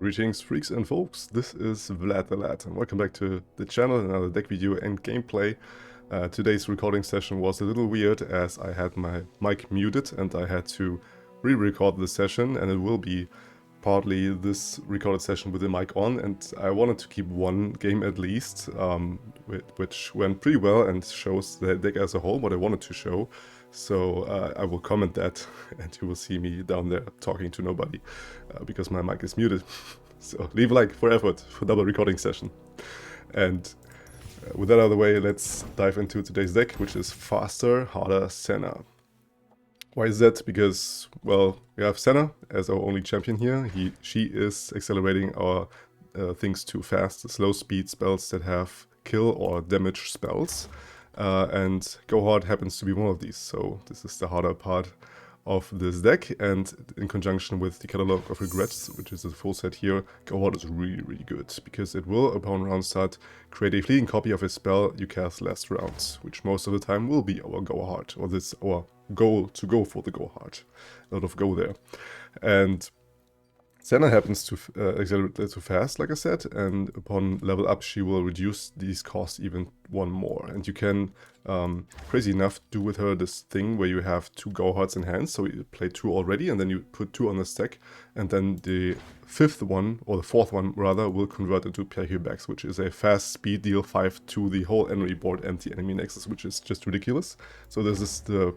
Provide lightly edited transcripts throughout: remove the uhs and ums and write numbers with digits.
Greetings freaks and folks, this is Vlad the Lad and welcome back to the channel, another deck video and gameplay. Today's recording session was a little weird as I had my mic muted and I had to re-record the session, and it will be partly this recorded session with the mic on, and I wanted to keep one game at least, which went pretty well and shows the deck as a whole, what I wanted to show. So I will comment that and you will see me down there talking to nobody because my mic is muted. So leave a like for effort for double recording session. And with that out of the way, let's dive into today's deck, which is Faster, Harder, Senna. Why is that? Because, well, we have Senna as our only champion here. She is accelerating our things to fast, slow speed spells that have kill or damage spells. And Go Hard happens to be one of these, so this is the harder part of this deck, and in conjunction with the Catalog of Regrets, which is a full set here, Go Hard is really good, because it will, upon round start, create a fleeting copy of a spell you cast last round, which most of the time will be our Go Hard, or this our goal to go for the Go Hard. A lot of go there. And Senna happens to accelerate too fast, like I said, and upon level up she will reduce these costs even one more. And you can, crazy enough, do with her this thing where you have two Go Hards in hand, so you play two already, and then you put two on the stack, and then the fifth one, or the fourth one rather, will convert into Pairhubacks, which is a fast speed deal 5 to the whole enemy board and the enemy nexus, which is just ridiculous. So this is the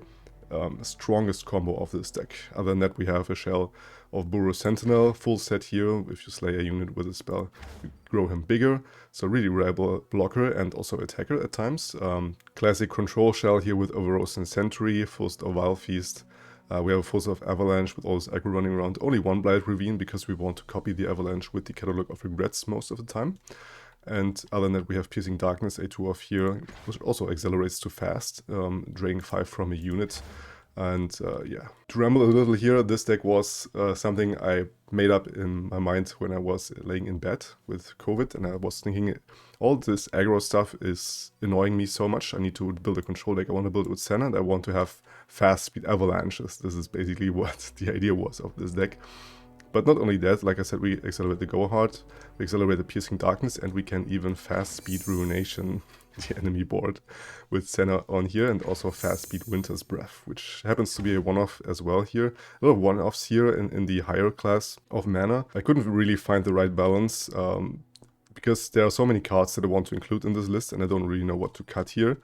strongest combo of this deck. Other than that, we have a shell of Burrow Sentinel, full set here. If you slay a unit with a spell, you grow him bigger, so really reliable blocker and also attacker at times. Classic control shell here with Overrose and Sentry, First of Vile Feast. We have a First of Avalanche with all this aggro running around. Only one Blight Ravine because we want to copy the Avalanche with the Catalog of Regrets most of the time. And other than that, we have Piercing Darkness, a 2-off here, which also accelerates to fast, draining 5 from a unit. And yeah, to ramble a little here, this deck was something I made up in my mind when I was laying in bed with COVID, and I was thinking all this aggro stuff is annoying me so much. I need to build a control deck. I want to build it with Senna, and I want to have fast speed avalanches. This is basically what the idea was of this deck. But not only that, like I said, we accelerate the Go Hard, we accelerate the Piercing Darkness, and we can even fast speed Ruination, the enemy board, with Senna on here, and also fast speed Winter's Breath, which happens to be a one-off as well here. A lot of one-offs here in the higher class of mana. I couldn't really find the right balance, because there are so many cards that I want to include in this list, and I don't really know what to cut here.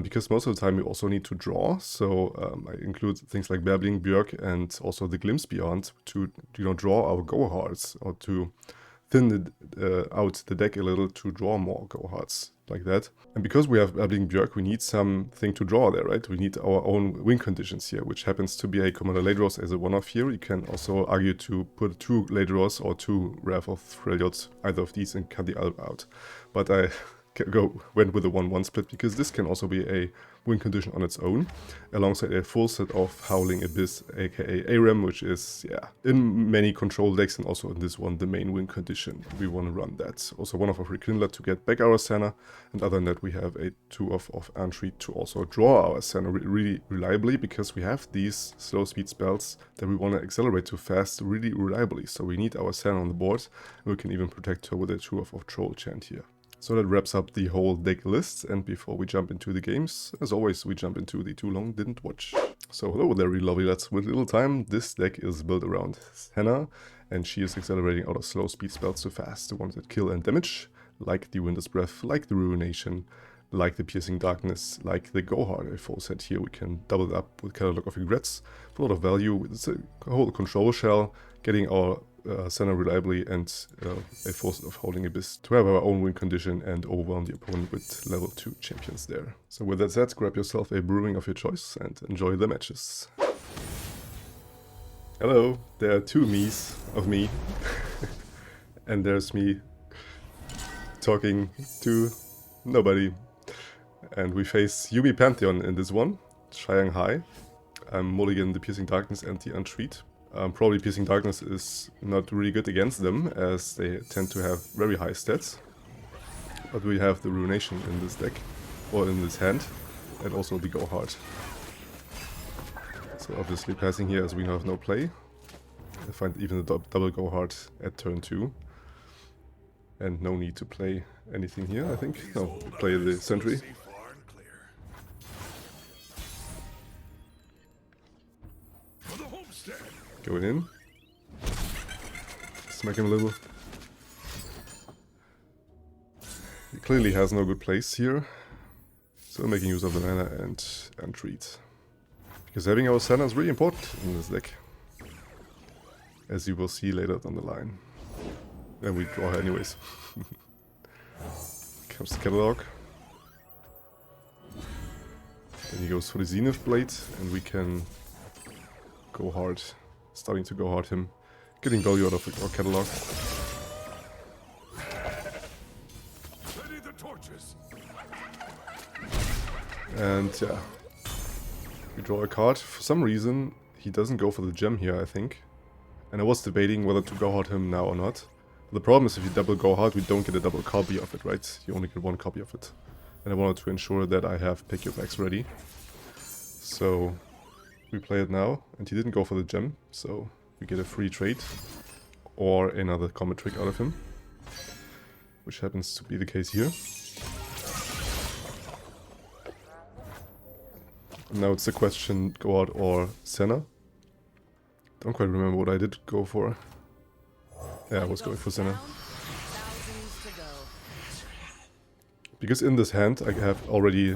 Because most of the time we also need to draw, so I include things like Babbling Björk and also the Glimpse Beyond to draw our Go Hards, or to thin out the deck a little to draw more Go Hards, like that. And because we have Babbling Björk, we need something to draw there, right? We need our own win conditions here, which happens to be a Commander Ladros as a one-off here. You can also argue to put 2 Ladros or 2 Wrath of Freljord, either of these, and cut the other out. But I went with a 1-1 split because this can also be a win condition on its own, alongside a full set of Howling Abyss, aka ARAM, which is, yeah, in many control decks, and also in this one, the main win condition. We want to run that. Also one of Rekindler to get back our Senna, and other than that, we have a 2-off of Antry to also draw our Senna really reliably, because we have these slow speed spells that we want to accelerate to fast really reliably. So we need our Senna on the board, and we can even protect her with a 2-off of Troll Chant here. So that wraps up the whole deck list, and before we jump into the games, as always, we jump into the Too Long Didn't Watch. So hello there, really lovely lads with little time. This deck is built around Senna, and she is accelerating out of slow speed spells to fast, the ones that kill and damage, like the Winter's Breath, like the Ruination, like the Piercing Darkness, like the Go Hard, a full set here. We can double it up with Catalog of Regrets for a lot of value. It's a whole control shell, getting our Senna reliably, and a Force of Holding Abyss to have our own win condition and overwhelm the opponent with level 2 champions there. So with that said, grab yourself a brewing of your choice and enjoy the matches. Hello, there are 2 me's of me, and there's me talking to nobody. And we face Yubi Pantheon in this one, Shyang High. I'm mulligan the Piercing Darkness and the Untreat. Probably Piercing Darkness is not really good against them, as they tend to have very high stats. But we have the Ruination in this deck, or in this hand, and also the Go Hard. So obviously passing here as we have no play. I find even the double go hard at turn 2. And no need to play anything here, I think. No, we play the sentry. Going in. Smack him a little. He clearly has no good place here. So making use of the mana and treat. Because having our Senna is really important in this deck. As you will see later down the line. And we draw her anyways. Comes the catalog. Then he goes for the Zenith Blade, and we can go hard. Starting to go hard him. Getting value out of our catalog. And yeah. We draw a card. For some reason, he doesn't go for the gem here, I think. And I was debating whether to go hard him now or not. The problem is if you double go hard, we don't get a double copy of it, right? You only get one copy of it. And I wanted to ensure that I have pick your backs ready. So we play it now, and he didn't go for the gem, so we get a free trade. Or another combat trick out of him. Which happens to be the case here. And now it's the question, go hard or Senna. Don't quite remember what I did go for. Yeah, I was going for Senna. Because in this hand I have already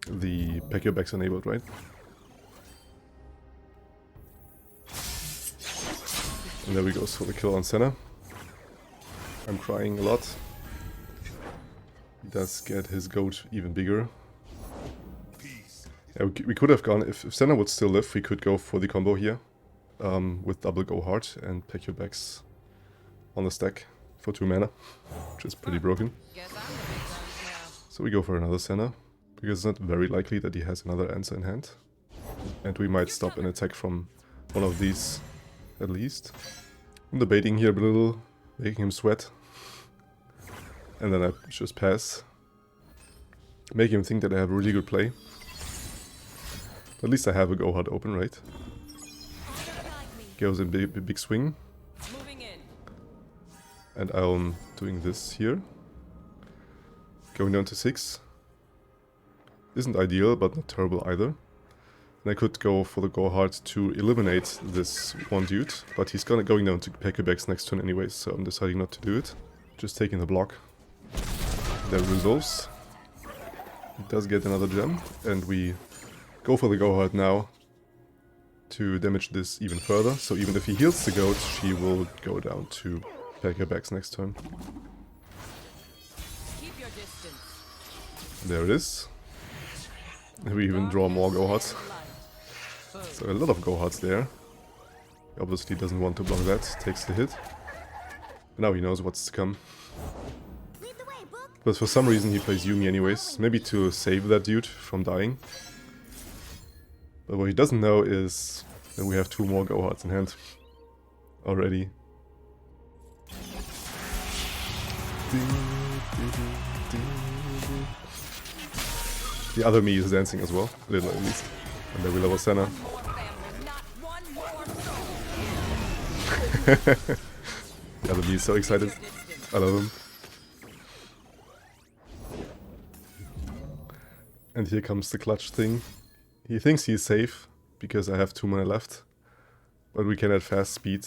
the pack your backs enabled, right? And there we go, so the kill on Senna. I'm crying a lot. He does get his goat even bigger. Yeah, we could have gone, if Senna would still live, we could go for the combo here. With double go hard and pack your backs on the stack for 2 mana, which is pretty broken. So we go for another Senna, because it's not very likely that he has another answer in hand. And we might stop an attack from one of these, at least. I'm debating here a little, making him sweat. And then I just pass. Make him think that I have a really good play. At least I have a go hard open, right? Goes in big swing. And I'm doing this here. Going down to 6. Isn't ideal, but not terrible either. And I could go for the go hard to eliminate this one dude, but he's going down to pack your backs next turn anyways, so I'm deciding not to do it. Just taking the block. That resolves. He does get another gem, and we go for the go hard now to damage this even further. So even if he heals the goat, she will go down to pack her backs next turn. Keep your distance. There it is. We even draw more go hards. So a lot of go hards there. He obviously doesn't want to block that, takes the hit. Now he knows what's to come. But for some reason he plays Yumi anyways, maybe to save that dude from dying. But what he doesn't know is that we have 2 more go hards in hand already. The other me is dancing as well, a little at least. And then we level Senna. The other me is so excited. I love him. And here comes the clutch thing. He thinks he's safe, because I have 2 mana left. But we can at fast speed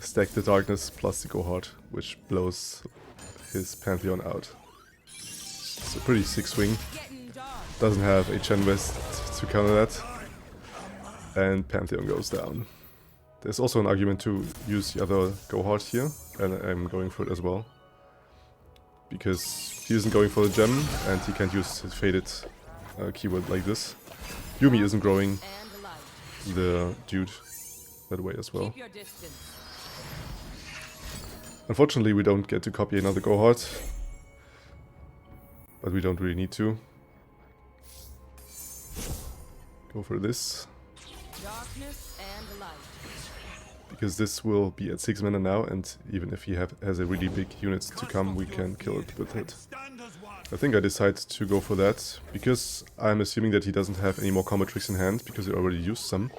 stack the darkness plus the go hard, which blows his Pantheon out. It's a pretty sick swing. Doesn't have a Chen West to counter that. And Pantheon goes down. There's also an argument to use the other go hard here, and I'm going for it as well. Because he isn't going for the gem, and he can't use his faded keyword like this. Yumi isn't growing the dude that way as well. Unfortunately, we don't get to copy another go hard, but we don't really need to. Go for this. Because this will be at 6 mana now, and even if he has a really big unit to come, we can kill it with it. I think I decide to go for that, because I'm assuming that he doesn't have any more combat tricks in hand, because he already used some.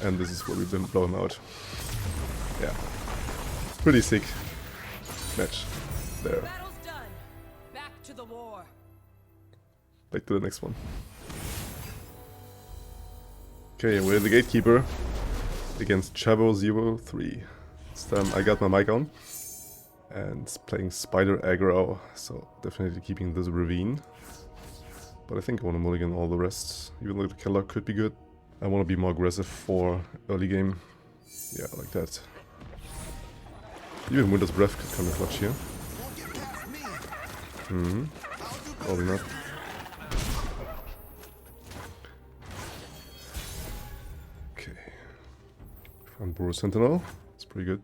And this is where we blow him out. Yeah. Pretty sick match there. Battle's done. Back to the war. Back to the next one. Okay, we're the Gatekeeper against Chavo03. This time I got my mic on. And playing Spider Aggro, so definitely keeping this Ravine. But I think I want to mulligan all the rest, even though the Keller could be good. I want to be more aggressive for early game. Yeah, like that. Even Winter's Breath could come in clutch here. Probably not. Okay. Found Burrow Sentinel. It's pretty good.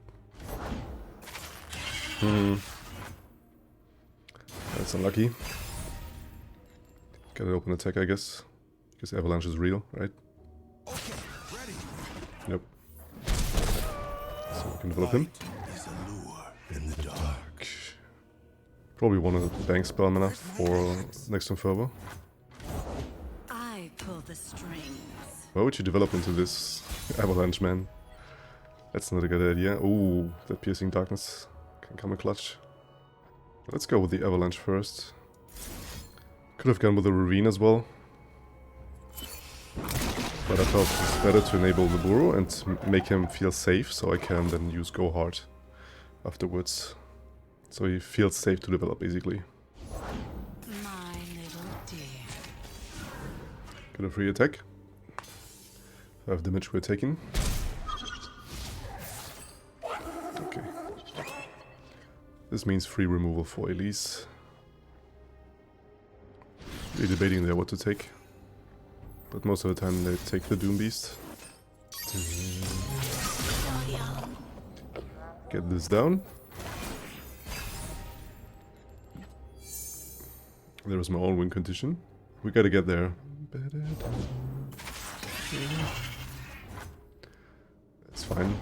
That's unlucky. Gotta open attack, I guess. Because Avalanche is real, right? Okay, ready. Nope. So we can develop him. Is a lure in the dark. Probably one of the bank spell mana for next turn Fervor. I pull the strings. Why would you develop into this Avalanche, man? That's not a good idea. Ooh, that Piercing Darkness can come in clutch. Let's go with the Avalanche first. Could have gone with the Ravine as well. But I felt it's better to enable the Burrow and make him feel safe, so I can then use Go Hard afterwards. So he feels safe to develop, basically. My little dear. Get a free attack. 5 damage we're taking. Okay. This means free removal for Elise. We're debating there what to take. But most of the time they take the Doom Beast. Get this down. There's my own win condition. We gotta get there. That's fine.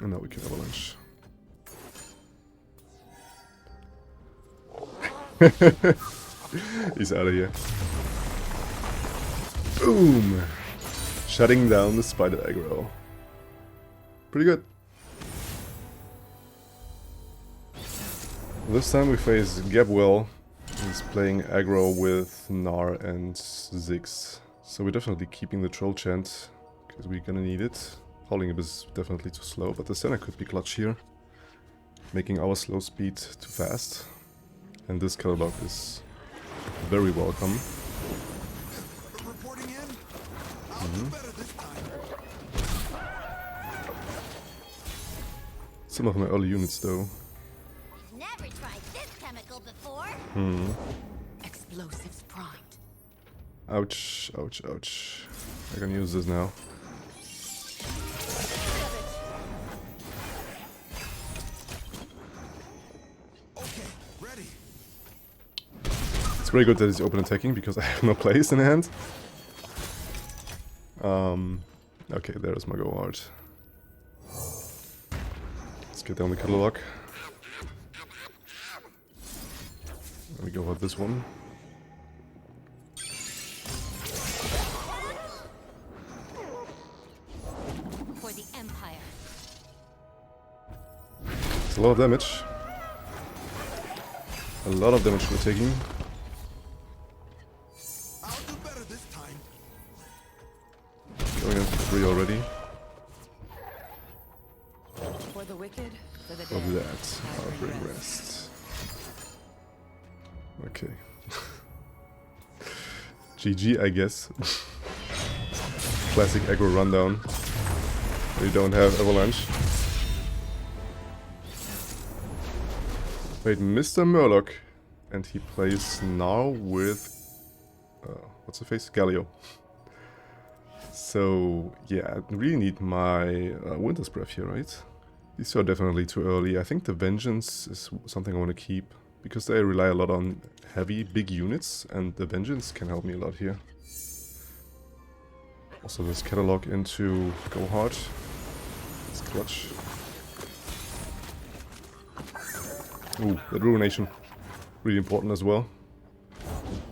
And now we can Avalanche. He's out of here. Boom! Shutting down the Spider Aggro. Pretty good. This time we face Gabwell. He's playing aggro with Gnar and Ziggs. So we're definitely keeping the Troll Chant, because we're gonna need it. Howling Abyss is definitely too slow, but the Senna could be clutch here. Making our slow speed too fast. And this Catalog is very welcome. Reporting in. I'll do better this time. Some of my early units though. Never tried this chemical before. Explosives primed. Ouch, ouch, ouch. I can use this now. Okay, ready. It's very good that he's open attacking because I have no place in hand. Okay, there's my Go Hard. Let's get down the Catalog. Let me go with this one. For the Empire. It's a lot of damage. A lot of damage we're taking. I'll do better this time. Going into 3 already. For the wicked, for the For dead. that, I'll bring rest. Okay. GG, I guess. Classic aggro rundown. We don't have Avalanche. Wait, Mr. Murloc. And he plays now with... what's the face? Galio. So, yeah, I really need my Winter's Breath here, right? These are definitely too early. I think the Vengeance is something I want to keep. Because they rely a lot on heavy, big units. And the Vengeance can help me a lot here. Also, this Catalog into Go Hard. It's clutch. Ooh, that Ruination. Really important as well.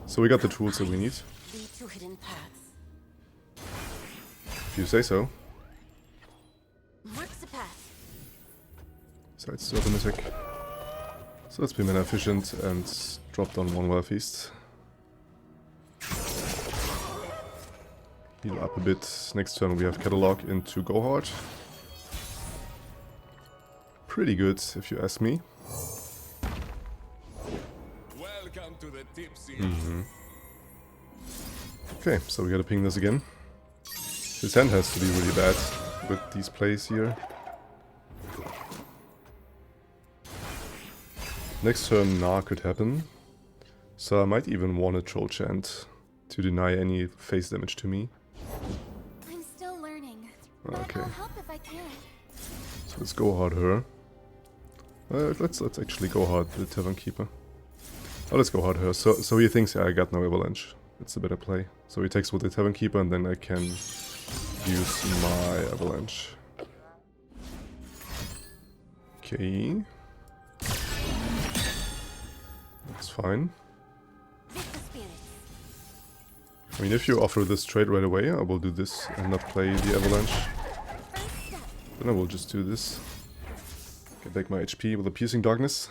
So we got the tools that we need. Lead to hidden paths. If you say so. Marks the path. Besides the open attack. So let's be mana efficient and drop down one Wild Feast. Heal up a bit. Next turn we have Catalog into Go Hard. Pretty good, if you ask me. Welcome to the tipsy. Okay, so we gotta ping this again. His hand has to be really bad with these plays here. Next turn Gnar could happen. So I might even want a Troll Chant to deny any face damage to me. I'm still learning. But Okay. I'll help if I can. So let's go hard her. Let's actually go hard the Tavern Keeper. Oh, let's go hard her. So he thinks, yeah, I got no Avalanche. It's a better play. So he takes with the Tavern Keeper and then I can use my Avalanche. Okay. That's fine. Take the spirits. I mean, if you offer this trade right away, I will do this and not play the Avalanche. First step. Then I will just do this. Get back my HP with a Piercing Darkness.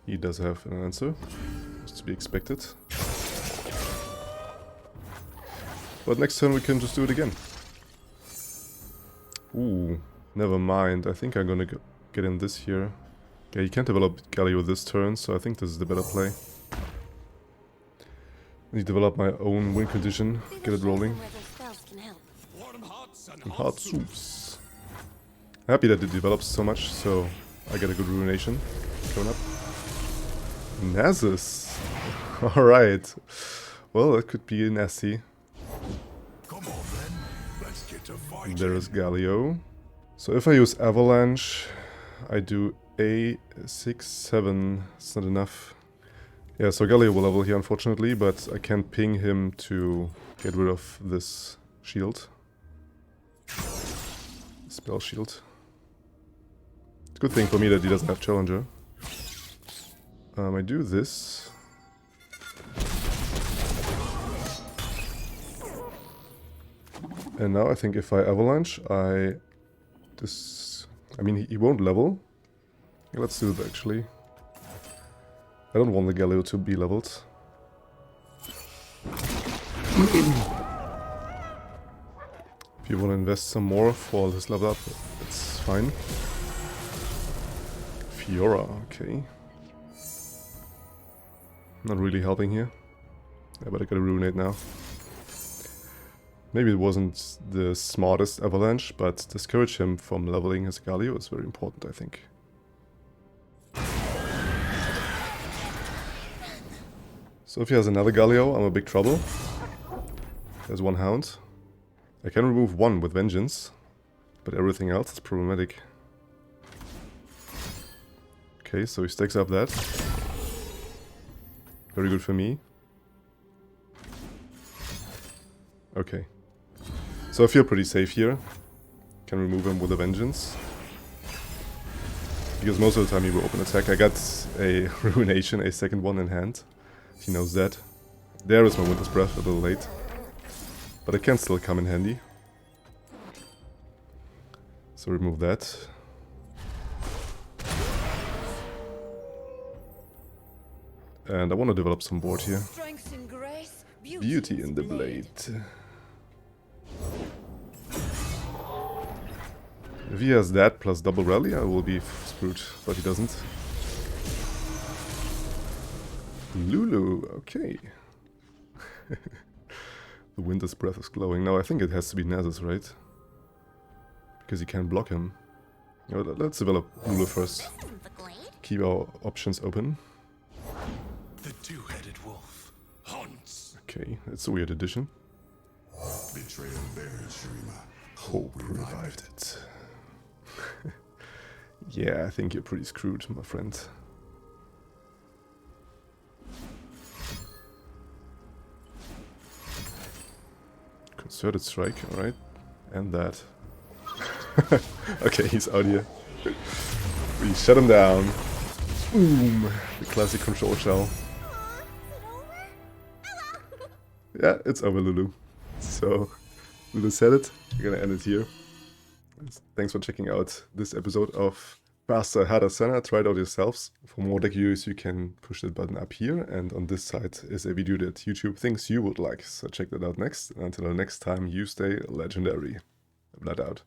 He does have an answer. It's to be expected. But next turn we can just do it again. Ooh, never mind. I think I'm gonna get in this here. Yeah, you can't develop Galio this turn, so I think this is the better play. I need to develop my own win condition, get it rolling. Where those spells can help. Warm hearts and Some hard soups. Happy that it develops so much, so I get a good Ruination coming up. Nasus! Alright. Well, that could be nasty. Come on then. Let's get to fighting. There is Galio. So if I use Avalanche, I do A6, 7. It's not enough. Yeah, so Galio will level here unfortunately, but I can't ping him to get rid of this shield. Spell shield. It's a good thing for me that he doesn't have Challenger. I do this. And now I think if I Avalanche, I mean, he won't level. Yeah, let's do that actually. I don't want the Galio to be leveled. If you want to invest some more for this level up, it's fine. Fiora, okay. Not really helping here. Yeah, but I gotta Ruinate now. Maybe it wasn't the smartest Avalanche, but discourage him from leveling his Galio is very important, I think. So if he has another Galio, I'm in big trouble. There's one Hound. I can remove one with Vengeance, but everything else is problematic. Okay, so he stacks up that. Very good for me. Okay. So I feel pretty safe here. Can remove him with a Vengeance. Because most of the time he will open attack. I got a Ruination, a second one in hand. He knows that. There is my Winter's Breath, a little late. But it can still come in handy. So remove that. And I want to develop some board here. Strength and grace, Beauty in the blade. If he has that plus double rally, I will be screwed, but he doesn't. Lulu, okay. The Winter's Breath is glowing. Now I think it has to be Nasus, right? Because he can't block him. You know, let's develop Lulu first. This isn't the glade. Keep our options open. The two-headed wolf hunts. Okay, it's a weird addition. Betrayal bears, Shrima. Hope revived it. Yeah, I think you're pretty screwed, my friend. Concerted Strike, alright. And that. Okay, he's out here. We shut him down. Boom! The classic control shell. Is it over? Yeah, it's over, Lulu. So, we decided we're gonna end it here. Thanks for checking out this episode of Faster, Harder, Senna. Try it out yourselves. For more deck videos, you can push that button up here, and on this side is a video that YouTube thinks you would like, so check that out next. And until next time, you stay legendary. Vlad out.